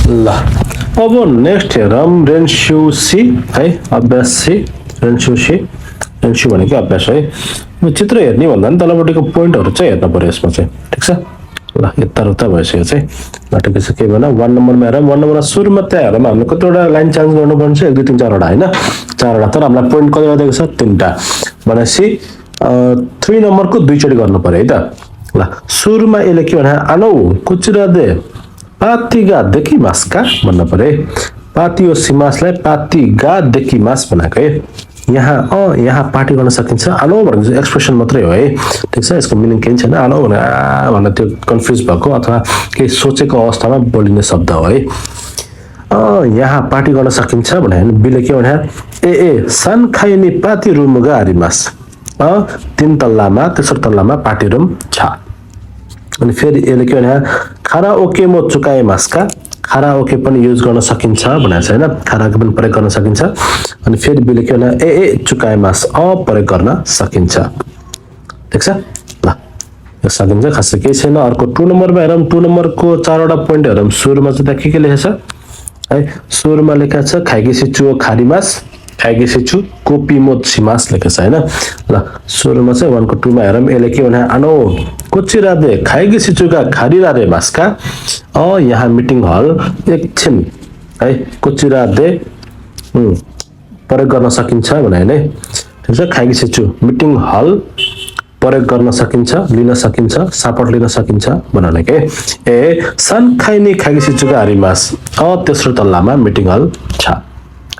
ल अब नेक्स्ट हेरौँ रेन्स्यू सी है अभ्यास सी रेन्स्यू सी रेन्स्यू भनेको अभ्यास है चित्र हेर्ने भन्दा पनि तलपट्टिको पोइन्टहरु चाहिँ हेर्न पर्यो यसमा चाहिँ ठीक छ ल यताउता भइसक्यो चाहिँ बाटो चाहिँ के भएन 1 नम्बरमा हेरौँ 1 नम्बरमा सुरुमा त्यहाँ हेरौँ हामीले कतिवटा लाइन चेन्ज गर्नुपर्छ 1 2 3 4 वटा हैन 4 वटा तर हामीलाई पोइन्ट कतिवटा दिएको छ 3टा भनेपछि 3 नम्बरको दुई चोटी गर्नु पर्यो है त ल सुरुमा यसले के भने आनो कुचिरा दे पातिगा देखि मासका भन्नु पर्यो पातियो सिमासलाई पातिगा देखि मास बनाएको है यहाँ पार्टी गर्न सकिन्छ आलो भनेको एक्सप्रेसन मात्रै हो है ठीक छ यसको मिनिङ केही छैन आलो भने त्यो कन्फ्युज भएको अथवा केही सोचेको अवस्थामा बोलिने शब्द हो है यहाँ पार्टी गर्न सकिन्छ भने बिले के भने ए सान खाइने पाती रुमगा हरिमास 3 तल्लामा तेस्रो तल्लामा पार्टी रुम छ अनि फेरि यसले के भने खाना ओके म चुकाए मासका खाना ओके पनि युज गर्न सकिन्छ भनेको छ हैन खानाको पनि प्रयोग गर्न सकिन्छ अनि फेरि बिले के भने ए चुकाए मास प्रयोग गर्न सकिन्छ ठीक छ ल यो सकिन्छ खासै केही छैन अर्को 2 नम्बरमा हेरौँ 2 नम्बरको 4 वटा पोइन्ट हेरौँ सुरुमा चाहिँ के लेखेछ है सुरुमा लेखेको छ खाइगेसी चु खारी मास खाइगेसी छु कोपी मो छिमास लेखेको छ हैन ल सुरुमा चाहिँ 1 को 2 मा हेरौँ यसले के भने आनो कोचिरा दे खाइगेसी चुका खारीरा रे मासका यहाँ मिटिङ हल एकछिन है कोचिरा दे प्रयोग गर्न सकिन्छ भने नै ठीक छ खाइगेसी छु मिटिङ हल प्रयोग गर्न सकिन्छ लिन सकिन्छ सपोर्ट लिन सकिन्छ भन्नाले के ए सान खाइने खाइगेसी चुका हरिमास तेस्रो तल्लामा मिटिङ हल छ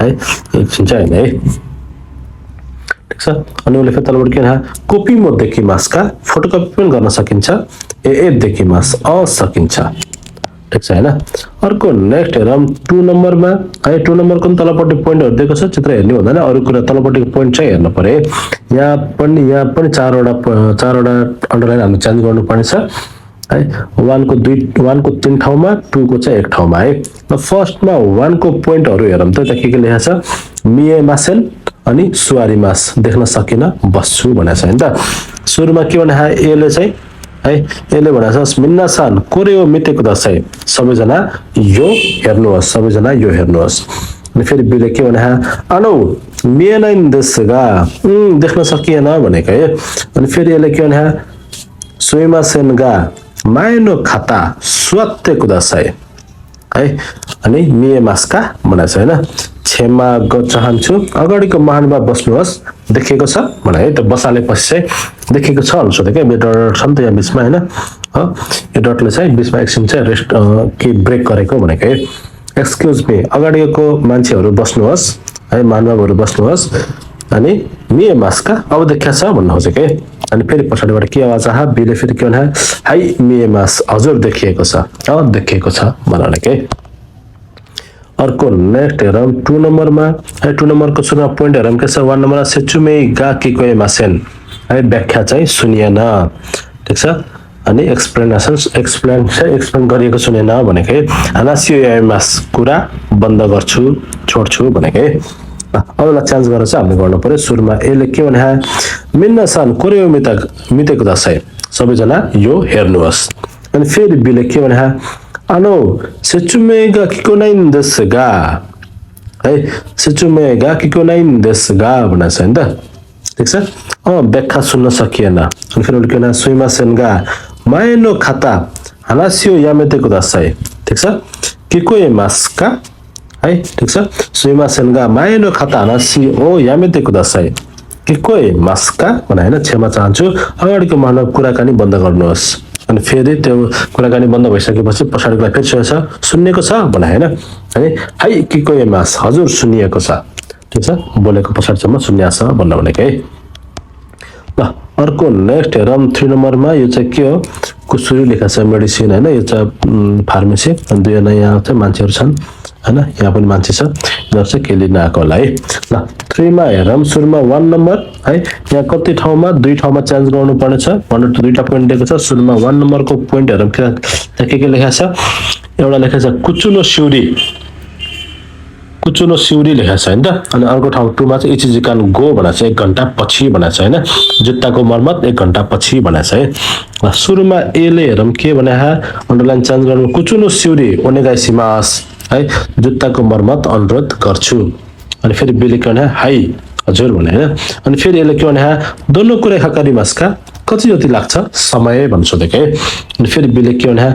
है एकछिन चाहिँ हैन है ठीक छ अनि उले फेरि तलबाट के भन्छ कपी म देखि मासका फोटोकपी पनि गर्न सकिन्छ ए देखि मास सकिन्छ ठीक छ हैन अर्को नेक्स्ट हेरौँ 2 नम्बरमा है 2 नम्बरको तलपट्टि पोइन्टहरु दिएको छ चित्र हेर्ने भन्दा अरु कुरा तलपट्टिको पोइन्ट चाहिँ हेर्नु पर्यो यहाँ पनि 4 वटा अन्डरलाइन हामी चेन्ज गर्नु पर्ने छ है 1 को 3 ठाउँमा 2 को चाहिँ 1 ठाउँमा है ल फर्स्टमा 1 को पोइन्टहरु हेरौँ त के लेखेको छ मिए मासेन अनि सुवारी मास देख्न सकिन बस्छु भनेको छ हैन त सुरुमा के भने यसले चाहिँ है यसले भनेको छ मिन्ना सान कोरेओ मितेको दशै सबैजना यो हेर्नुहोस् अनि फेरि बिले के भने आनो मिएनाइन देशगा देख्न सकिएन भनेको है अनि फेरि यसले के भने सुइमासेनगा माइनो खाता स्वत्तेको दशै है अनि मिए मासका भनेको छ हैन क्षमा गर्न चाहन्छु अगाडिको महानमा बस्नुहोस् देखेको छ भने है त बसाले पछि चाहिँ देखेको छ भन्नु सोधे के डट छ नि त यहाँ बीचमा हैन यो डटले चाहिँ बीचमा एकछिन चाहिँ रेस्ट के ब्रेक गरेको भनेको है एक्सक्युज मी अगाडिको मान्छेहरु बस्नुहोस् है मानवहरु बस्नुहोस् अनि मिए मासका अब देख्या छ भन्नु खोजेको है अनि फेरि पछाडिबाट के आवाज आहा बिले फेरि के भने हाई मिए मास हजुर देखिएको छ भन्नाले के अर्को नेक्स्ट हेरौँ 2 नम्बरमा है 2 नम्बरको सुरुमा पोइन्ट हेरौँ के छ 1 नम्बरमा सेचुमे गा किकोए मासेन है व्याख्या चाहिँ सुनिएन ठीक छ अनि एक्सप्लेन गरिएको सुनेन भनेको हानासियो यामास कुरा बन्द गर्छु छोड्छु भनेको अबलाई चेन्ज गरेर चाहिँ हामीले गर्नु पर्यो सुरुमा यसले के भने मिन्ना सान कोरेओ मितेको दशै सबैजना यो हेर्नुहोस् अनि फेरि बिले के भने आनो सेचुमेगा किकोनाइन देशगा है सेचुमेगा किकोनाइन देशगा भनेको छ नि त ठीक छ व्याख्या सुन्न सकिएन अनि फेरि के भने सुइमासेनगा माइनो खाता हानासियो यामेतेको दशै ठीक छ किकोए मासका है ठीक छ सुइमासेनगा माइनो खाता हानासियो यामेतेको दशै किकोए मासका भने हैन क्षमा चाहन्छु अगाडिको मानव कुराकानी बन्द गर्नुहोस् अनि फेरि त्यो कुराकानी बन्द भइसकेपछि पछाडिकोलाई फेरि सुन्नेको छ भने हैन है हाई किकोए मास हजुर सुनिएको छ ठीक छ बोलेको पछाडिसम्म सुन्या छ भन्नु भनेको है ल अर्को नेक्स्ट हेरौँ 3 नम्बरमा यो चाहिँ के हो कुसुरी लेखा छ मेडिसिन हैन यो चाहिँ फार्मेसी अनि दुईजना यहाँ चाहिँ मान्छेहरु छन् हैन यहाँ पनि मान्छे छ यिनीहरु चाहिँ के लिन आएको होला है ल 3 मा हेरौँ सुरुमा 1 नम्बर है यहाँ कति ठाउँमा 2 ठाउँमा चेन्ज गर्नु पर्ने छ भन्नु दुईटा पोइन्ट दिएको छ सुरुमा 1 नम्बरको पोइन्ट हेरौँ के लेखा छ एउटा लेखा छ कुचुनो सिउरी लेखा छ हैन त अनि अर्को ठाउँ 2 मा चाहिँ इचिजिकान गो भनेको छ 1 घण्टा पछि भनेको छ हैन जुत्ताको मर्मत 1 घण्टा पछि भनेको छ है सुरुमा ए ले हेरौँ के भने अन्डरलाइन चेन्ज गर्नु कुचुनो सिउरी ओनेगाइसिमास है जुत्ताको मर्मत अनुरोध गर्छु अनि फेरि बीले के भने हाई हजुर भने हैन अनि फेरि यसले के भने दोनो कुरा खाकारी मासका कति जति लाग्छ समय भन्न सोधेको है अनि फेरि बीले के भने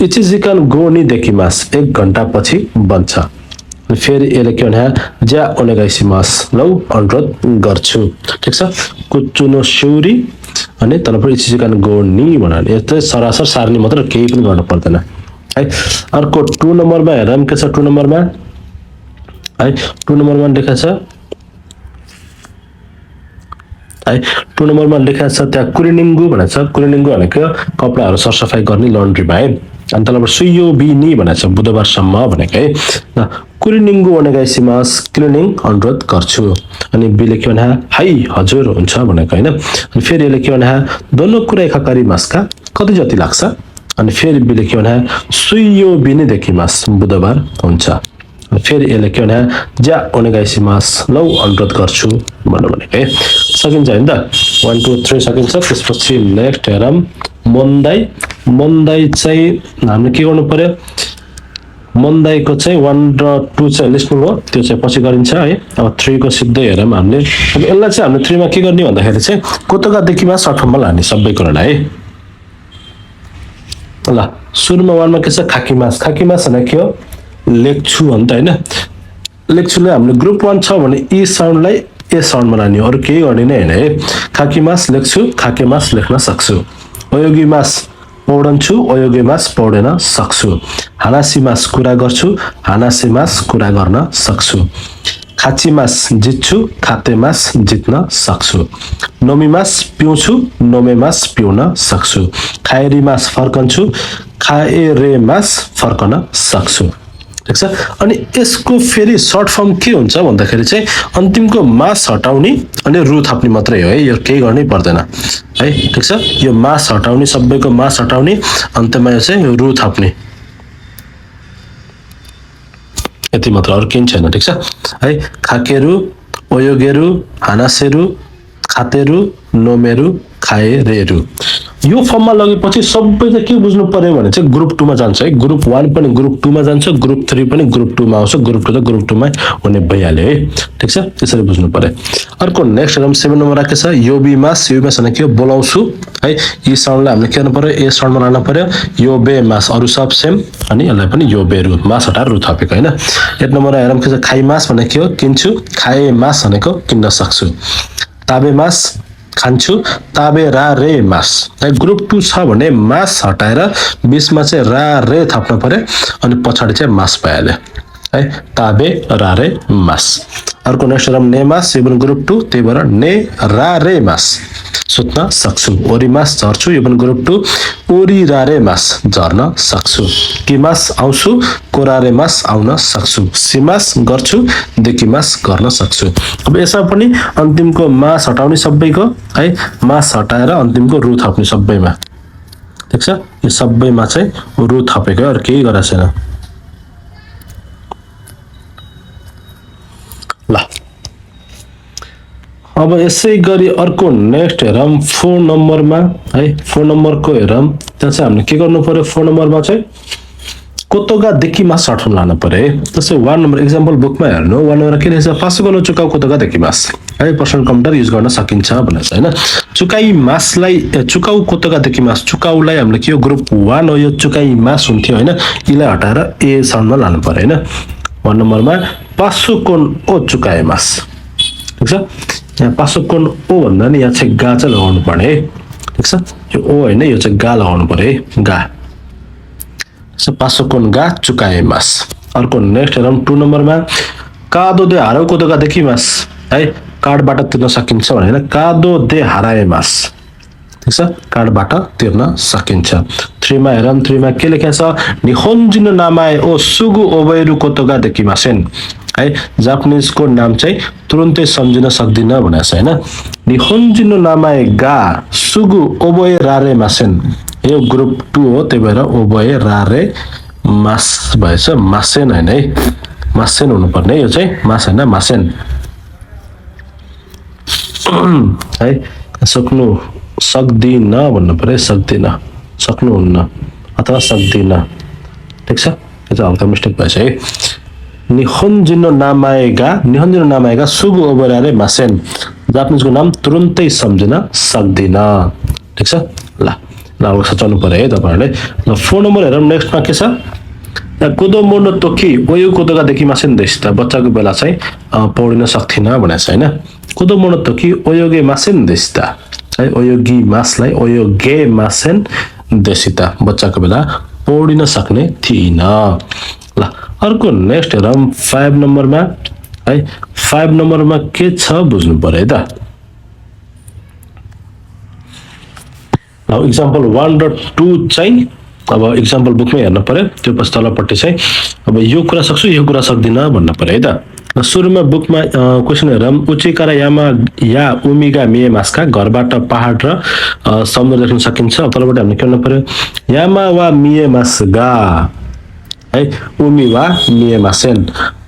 इचिजिकन गो नि देकिमास 1 घण्टा पछि बन्छ अनि फेरि यसले के भने ज्या ओनेगाइसिमास लौ अनुरोध गर्छु ठीक छ कुचुनो शिउरी अनि तलपर इचिजिकन गो नि भन्नाले यस्तै सरासर सार्नी मात्र केही पनि गर्न पर्दैन है अर्को 2 नम्बरमा हेरौँ के छ 2 नम्बरमा है 2 नम्बरमा लेखा छ है 2 नम्बरमा लेखा छ त्यहाँ कुरिनिङ्गु भनेको छ कुरिनिङ्गु भनेको कपडाहरु सरसफाई गर्ने लन्ड्रीमा है अनि तलबाट सुयो बिनी भनेको छ बुधबारसम्म भनेको है ल कुरिनिङ्गु ओनेगाइसिमास क्लिनिङ अनुरोध गर्छु अनि बीले के भने हाई हजुर हुन्छ भनेको हैन अनि फेरि यसले के भने दोनो कुरा एकाकारी मासका कति जति लाग्छ अनि फेरि बीले के भने सुयो बिनी देखिमास बुधबार हुन्छ फेरि यसले के भने ज्या ओनेगाइसिमास लौ अनुरोध गर्छु भन्नु भनेको है सकिन्छ हैन त 1 2 3 सकिन्छ त्यसपछि नेक्स्ट हेरौँ मोन्दाई मोन्दाई चाहिँ हामीले के गर्नु पर्यो मोन्दाईको चाहिँ 1 र 2 चाहिँ लिस्निङ हो त्यो चाहिँ पछि गरिन्छ है अब 3 को सिधै हेरौँ हामीले अब यसलाई चाहिँ हामीले 3 मा के गर्ने भन्दाखेरि चाहिँ कोतोका देखिमा सर्ट फर्ममा लाने सबै कुरालाई है ल सुरुमा 1 मा के छ खाकीमास भने के हो लेख्छु अन्त हैन लेख्छुले हामीले ग्रुप 1 छ भने ई साउन्डलाई ए साउन्डमा लाने अरु केही गर्ने नै हैन है खाकीमास लेख्छु खाकेमास लेख्न सक्छु अयोगीमास पढन्छु अयोगीमास पढेन सक्छु हानासीमास कुरा गर्छु हानासीमास कुरा गर्न सक्छु खाचीमास जित्छु खातेमास जित्न सक्छु नोमीमास पिउँछु नोमेमास पिउन सक्छु खाएरीमास फर्कन्छु खाएरेमास फर्कन सक्छु ठीक छ अनि यसको फेरि सर्ट फर्म के हुन्छ भन्दाखेरि चाहिँ अन्तिमको मास हटाउने अनि रु थप्ने मात्रै हो है यो केही गर्नै पर्दैन है ठीक छ यो मास हटाउने सबैको मास हटाउने अन्त्यमा यो चाहिँ रु थप्ने यति मात्र अरु केही छैन ठीक छ है खाकेरु ओयोगेरु हानासेरु खातेरु नोमेरु खाएरेरु यो फर्ममा लगेपछि सबै चाहिँ के बुझ्नु पर्यो भने चाहिँ ग्रुप 2 मा जान्छ है ग्रुप 1 पनि ग्रुप 2 मा जान्छ ग्रुप 3 पनि ग्रुप 2 मा आउँछ ग्रुप 2 त ग्रुप 2 मा हुने भइहाल्यो है ठीक छ त्यसरी बुझ्नु पर्यो अर्को नेक्स्ट हेरौँ 7 नम्बर के छ योबीमास भने के हो बोलाउँछु है ई साउन्डलाई हामीले के गर्नु पर्यो ए साउन्डमा लानु पर्यो योबेमास अरु सब सेम अनि यसलाई पनि योबेरु मास हटाएर रु थपेको हैन 8 नम्बरमा हेरौँ के छ खाइमास भने के हो किन्छु खाएमास भनेको किन्न सक्छु ताबेमास खान्छु ताबे रा रे मास है ग्रुप 2 छ भने मास हटाएर 20 मा चाहिँ रा रे थप्न पर्यो अनि पछाडी चाहिँ मास भइहाल्यो है ताबे रा रे मास अर्को नेक्स्ट रम नेमास यो पनि ग्रुप 2 त्यही भएर ने रा रे मास सुत्न सक्छु ओरीमास झर्छु यो पनि ग्रुप 2 ओरी रा रे मास झर्न सक्छु किमास आउँछु कोरारे मास आउन सक्छु सिमास गर्छु देखिमास गर्न सक्छु अब यसमा पनि अन्तिमको मास हटाउने सबैको है मास हटाएर अन्तिमको रु थप्ने सबैमा ठीक छ यो सबैमा चाहिँ रु थपेको अरु केही गरेको छैन ल अब यसै गरी अर्को नेक्स्ट हेरौँ 4 नम्बरमा है 4 नम्बरको हेरौँ त्यहाँ चाहिँ हामीले के गर्नु पर्यो 4 नम्बरमा चाहिँ कोतोगा देखिमास सर्ट फर्म लानु पर्यो है त्यसै 1 नम्बर एक्जाम्पल बुकमा हेर्नु 1 नम्बर के लेख्छ पासोगलो चुकाउ कोतोगा देखिमास है पर्सनल कम्प्युटर युज गर्न सकिन्छ भनेछ हैन चुकाई मासलाई चुकाउ कोतोगा देखिमास चुकाउलाई हामीले के हो ग्रुप 1 हो यो चुकाई मास हुन्थ्यो हैन इलाई हटाएर ए साउन्डमा लानु पर्यो हैन 1 नम्बरमा पासोकोन ओ चुकाए मास ठीक छ यहाँ पासोकोन ओ भन्दा नि यहाँ चाहिँ गा चाहिँ लगाउनु पर्ने है ठीक छ यो ओ हैन यो चाहिँ गा लगाउनु पर्यो है गा सो पासोकोन गा चुकाए मास अर्को नेक्स्ट हेरौँ 2 नम्बरमा कादो दे हाराउ कोतोगा देखिमास है कार्डबाट तिर्न सकिन्छ भने कादो दे हराए मास ठीक छ कार्डबाट तिर्न सकिन्छ 3 मा हेरौँ 3 मा के लेखेको छ निहोन्जिनो नामाए ओ सुगु ओबेरु कोतोगा देखिमासेन है जापानिज को नाम चाहिँ तुरुन्तै सम्झिन सक्दिन भनेको छ हैन निहोन्जिनो नामाए गा सुगु ओबे रारे मासेन यो ग्रुप 2 हो त्यही भएर ओबे रारे मास भएछ मासेन हैन है मासेन हुनुपर्ने यो चाहिँ मास हैन मासेन है सक्नु सक्दिन भन्नु पर्यो सक्दिन सक्नुहुन्न अथवा सक्दिन ठीक छ यो चाहिँ हल्का मिस्टेक भएछ है निहोन्जिनो नामाएगा सुगु ओबरारे मासेन जापानिजको नाम तुरुन्तै सम्झिन सक्दिन ठीक छ ल ल सचाउनु पर्यो है तपाईहरुले ल 4 नम्बर हेरौँ नेक्स्टमा के छ कोदो मोनो तोकी ओयो कोदोगा देखि मासेन देस्ता बच्चाको बेला चाहिँ पौडिन सक्थिन भनेछ हैन कोदो मोनो तोकी ओयोगे मासेन देस्ता है ओयोगी मासलाई ओयोगे मासेन देसिता बच्चाको बेला पौडिन सक्ने थिइन ल अर्को नेक्स्ट हेरौँ 5 नम्बरमा है 5 नम्बरमा के छ बुझ्नु पर्यो है त ल एक्जाम्पल 1 र 2 चाहिँ अब एक्जाम्पल बुकमै हेर्न पर्यो त्यो पछि तलपट्टि चाहिँ अब यो कुरा सक्छु यो कुरा सक्दिन भन्न पर्यो है त सुरुमा बुकमा क्वेशन हेरौँ उचिकारा यामा या उमिगा मिएमासका घरबाट पहाड र समुद्र देख्न सकिन्छ तलपट्टि हामीले के गर्नु पर्यो यामा वा मिएमासगा है उमी वा मिएमासेन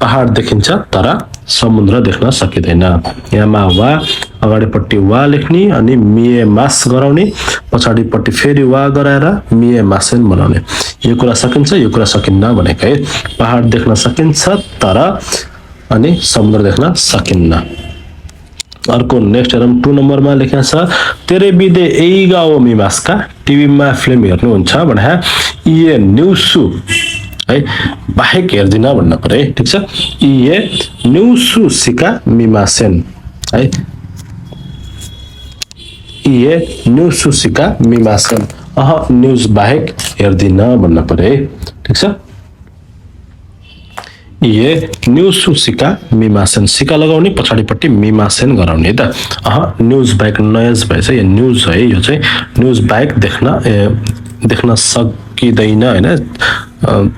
पहाड देखिन्छ तर समुद्र देख्न सकिदैन यामा वा अगाडिपट्टि वा लेख्ने अनि मिएमास गराउने पछाडिपट्टि फेरि वा गराएर मिएमासेन बनाउने यो कुरा सकिन्छ यो कुरा सकिन्न भनेको है पहाड देख्न सकिन्छ तर अनि समुद्र देख्न सकिन्न अर्को नेक्स्ट हेरौँ 2 नम्बरमा लेखेको छ तेरे बिदे एइगाओ मिमासका टिभीमा फिल्म हेर्नुहुन्छ भने इए न्यूसु है बाहेक हेर्दिन भन्न पर्यो है ठीक छ इए न्यूसु सिका मिमासेन है इए न्यूसु सिका मिमासेन न्यूज बाहेक हेर्दिन भन्न पर्यो है ठीक छ इए न्यूसु सिका मिमासेन सिका लगाउने पछाडिपट्टि मिमासेन गराउने त न्यूज बाहेक नयज भएछ यो न्यूज है यो चाहिँ न्यूज बाहेक देख्न सकिदैन हैन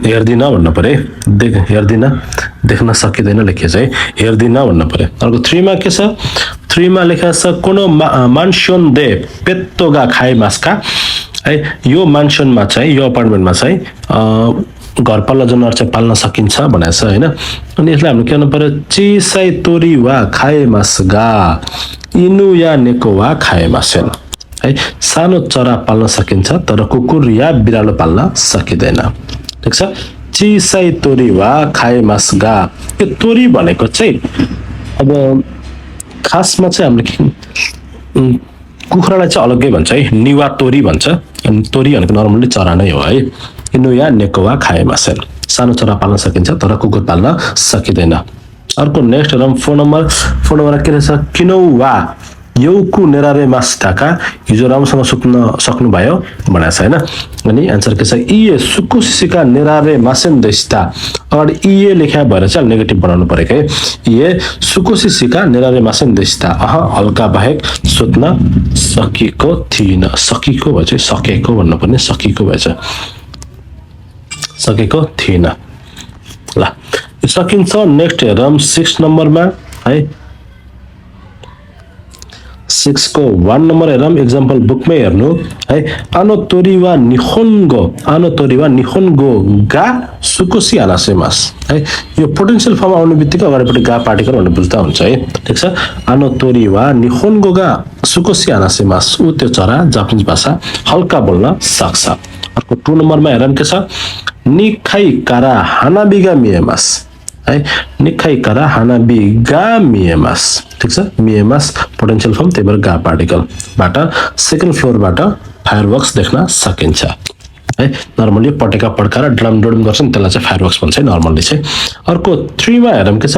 हेर्दिन भन्न पर्यो हेर्दिन देख्न सकिदैन लेखेछ है हेर्दिन भन्न पर्यो अर्को 3 मा के छ 3 मा लेखेको छ कोनो मानसन दे पेत्तोगा खाए मासका है यो मानसनमा चाहिँ यो अपार्टमेन्टमा चाहिँ घरपालुवा जनावर चाहिँ पाल्न सकिन्छ भनेछ हैन अनि यसलाई हामीले के गर्नु पर्यो चिसाई तोरी वा खाए मासगा इनु या नेको वा खाए मासेन है सानो चरा पाल्न सकिन्छ तर कुकुर या बिरालो पाल्न सकिदैन ठीक छ चिसाई तोरी वा खाए मासगा यो तोरी भनेको चाहिँ अब खासमा चाहिँ हामीले कुखुरालाई चाहिँ अलग्गै भन्छ है निवा तोरी भन्छ अनि तोरी भनेको नर्मली चरा नै हो है इनु या नेको वा खाए मासेन सानो चरा पाल्न सकिन्छ तर कुकुर पाल्न सकिदैन अर्को नेक्स्ट हेरौँ 4 नम्बर के रहेछ किनौ वा यौकु नेरारे मास्ताका हिजो राम्रोसँग सुत्न सक्नुभयो भनेछ हैन अनि आन्सर के छ इए सुकुसिका नेरारे मासेन देस्ता अगाडि इए लेख्या भएर चाहिँ नेगेटिभ बनाउनु परेको है इए सुकुसिका नेरारे मासेन देस्ता हल्का बाहेक सुत्न सकिएको थिइन सकिएको भए चाहिँ सकेको भन्नुपर्ने सकिएको भएछ सकेको थिइन ल यो सकिन्छ नेक्स्ट हेरौँ 6 नम्बरमा है 6 को 1 नम्बर हेरौँ एक्जाम्पल बुकमै हेर्नु है आनो तोरी वा निहोन्गो गा सुकुसी आनासेमास है यो पोटेन्शियल फर्म आउने बित्तिकै अगाडिपट्टि गा पार्टिकल भन्ने बुझ्दा हुन्छ है ठीक छ आनो तोरी वा निहोन्गो गा सुकुसी आनासेमास उ त्यो चरा जापानिज भाषा हल्का बोल्न सक्छ अर्को 2 नम्बरमा हेरौँ के छ निखाई कारा हानाबिगा मिएमास है निखाई कारा हानाबिगा मिएमास ठीक छ मिएमास पोटेन्शियल फर्म त्यही भएर गा पार्टिकल बाट सेकेन्ड फ्लोर बाट फायरवर्क्स देख्न सकिन्छ है नर्मली पटेका पड्काएर ड्रम डोडम गर्छन् त्यसलाई चाहिँ फायरवर्क्स भन्छ नर्मली चाहिँ अर्को 3 मा हेरौँ के छ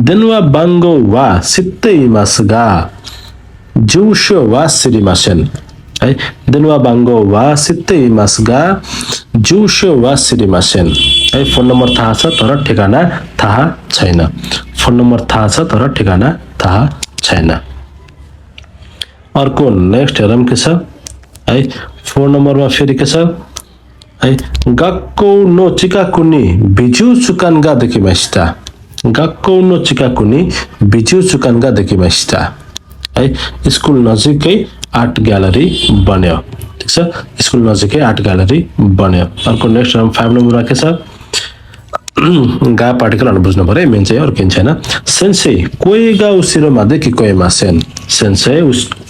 देनवा बाङ्गो वा सित्तै मासगा जुशो वा सिरिमासेन है देनवा बाङ्गो वा सित्तै मासगा जुशो वा सिरिमासेन है फोन नम्बर थाहा छ तर ठेगाना थाहा छैन फोन नम्बर थाहा छ तर ठेगाना थाहा छैन अर्को नेक्स्ट हेरौँ के छ है 4 नम्बरमा फेरि के छ है गक्को नो चिकाकुनी बिजु चुकानगा देखिमास्ता गक्को नो चिकाकुनी बिजु चुकानगा देखिमास्ता है स्कुल नजिकै आर्ट ग्यालरी बन्यो ठीक छ स्कुल नजिकै आर्ट ग्यालरी बन्यो अर्को नेक्स्ट 5 नम्बरमा के छ गा पार्टिकल हरु बुझ्नु पर्यो मेन चाहिँ अरु किन छैन सेन्सेई कोएगा उसिरोमा देखि कोएमासेन सेन्सेई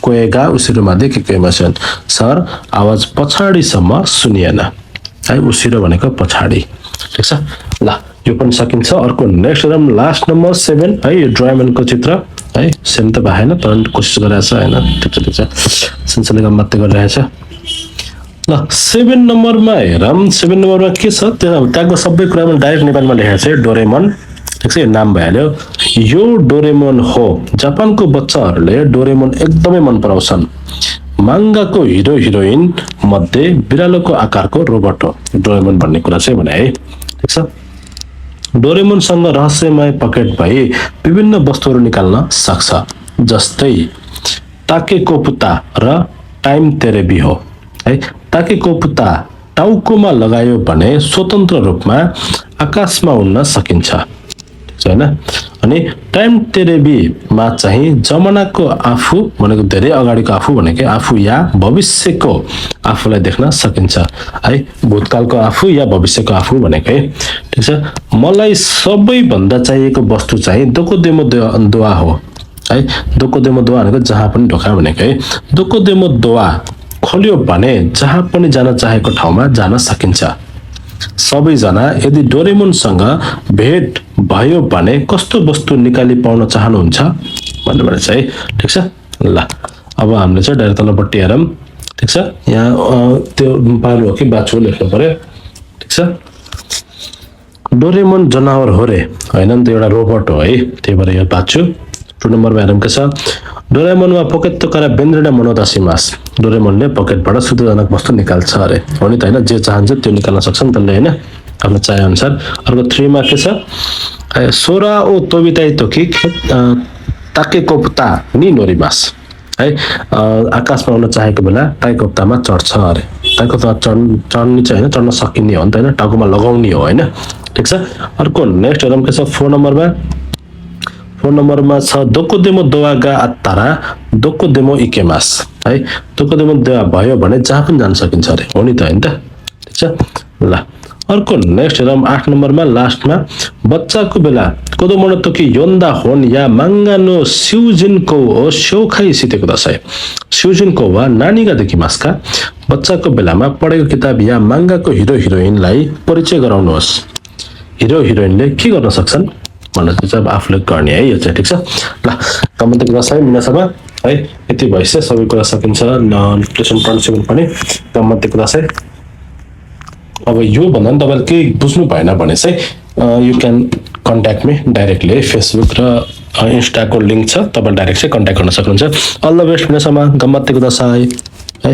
कोएगा उसिरोमा देखि कोएमासेन सर आवाज पछाडी सम्म सुनिएन है उसिरो भनेको पछाडी ठिक छ ल यो पनि सकिन्छ अर्को नेक्स्ट हेरौँ लास्ट नम्बर 7 है यो डोरेमनको चित्र है सेम त भएन तर कोसिस गरिरहेछ हैन ठिक छ सिन्सले गम्मत गरिरहेछ ल 7 नम्बरमा हेरौँ 7 नम्बरमा के छ त्यहाँको सबै कुरामा डाइरेक्ट नेपालीमा लेखेको छ डोरेमन ठिक छ यो नाम भइहाल्यो यो डोरेमन हो जापानको बच्चाहरूले डोरेमन एकदमै मन पराउँछन् मांगाको हिरो हिरोइन मध्ये बिरालोको आकारको रोबोट हो डोरेमन भन्ने कुरा चाहिँ भने है ठिक छ डोरेमनसँग रहस्यमय पकेट भई विभिन्न वस्तुहरू निकाल्न सक्छ जस्तै ताकेकोपुता र टाइम तेरेबी हो है ताकेकोपुता टाउकोमा लगायो भने स्वतन्त्र रूपमा आकाशमा उड्न सकिन्छ हैन अनि टाइम तेरेबीमा चाहिँ जमानाको आफू भनेको धेरै अगाडिको आफू भनेको आफू या भविष्यको आफूलाई देख्न सकिन्छ है भूतकालको आफू या भविष्यको आफू भनेको है ठीक छ मलाई सबैभन्दा चाहिएको वस्तु चाहिँ दोकोदेमो दोआ हो है दोकोदेमो दोआ भनेको जहाँ पनि ढोका भनेको है दोकोदेमो दोआ खोल्यो भने जहाँ पनि जान चाहेको ठाउँमा जान सकिन्छ सबैजना यदि डोरेमनसँग भेट भयो भने कस्तो वस्तु निकाली पाउन चाहनुहुन्छ भन्ने चाहिँ ठीक छ ल अब हामीले चाहिँ डाइरेक्ट तलपट्टि हेरौँ ठीक छ यहाँ त्यो पालो हो कि बाछु लेख्नु पर्यो ठीक छ डोरेमन जनावर हो रे हैन नि त एउटा रोबोट हो है त्यही भएर यो बाछु 2 नम्बरमा हेरौँ के छ डोरेमनमा पकेट तोकारा बेन्द्रेना मनोदासीमास डोरेमनले पकेटबाट सुविधाजनक वस्तु निकाल्छ अरे हो नि त हैन जे चाहन्छ त्यो निकाल्न सक्छ नि त्यसले हैन आफ्नो चाहे अनुसार अर्को 3 मा के छ सोरा ओ तोबिताइ तोकी ताकेकोप्ता नि नोरिमास है आकाशमा उड्न चाहेको बेला ताकेकोप्तामा चढ्छ अरे ताकेकोप्तामा चढ्ने चाहिँ हैन चढ्न सकिने हो नि त हैन टाउकोमा लगाउने हो हैन ठीक छ अर्को नेक्स्ट हेरौँ के छ 4 नम्बरमा छ दोकोदेमो दोवागा आत्तारा दोकोदेमो इकेमास है दोकोदेमो दोवा भयो भने जहाँ पनि जान सकिन्छ अरे हो नि त हैन त ठीक छ ल अर्को नेक्स्ट हेरौँ 8 नम्बरमा लास्टमा बच्चाको बेला कोदोमोनो तोकी योन्दा होन या मांगानो स्युजिनको हो शोखाइ सितेको दशै स्युजिनको वा नानीगा देखिमासका बच्चाको बेलामा पढेको किताब या मांगाको हिरो हिरोइनलाई परिचय गराउनुहोस् हिरो हिरोइनले के गर्न सक्छन् भन्ने चाहिँ आफूले गर्ने है यो चाहिँ ठीक छ ल कमेन्ट गर्नुहोस् मिनासमा है यति भइसक्यो सबै कुरा सकिन्छ लेसन 27 पनि कमेन्ट गर्नुहोस् अब यो भन्दा पनि तपाईले के बुझ्नु भएन भने चाहिँ you can contact me directly Facebook र इन्स्टाको लिंक छ तपाईले डाइरेक्ट चाहिँ कन्ट्याक्ट गर्न सक्नुहुन्छ अल द बेस्ट मिनासमा गम्मत गर्नुहोस् है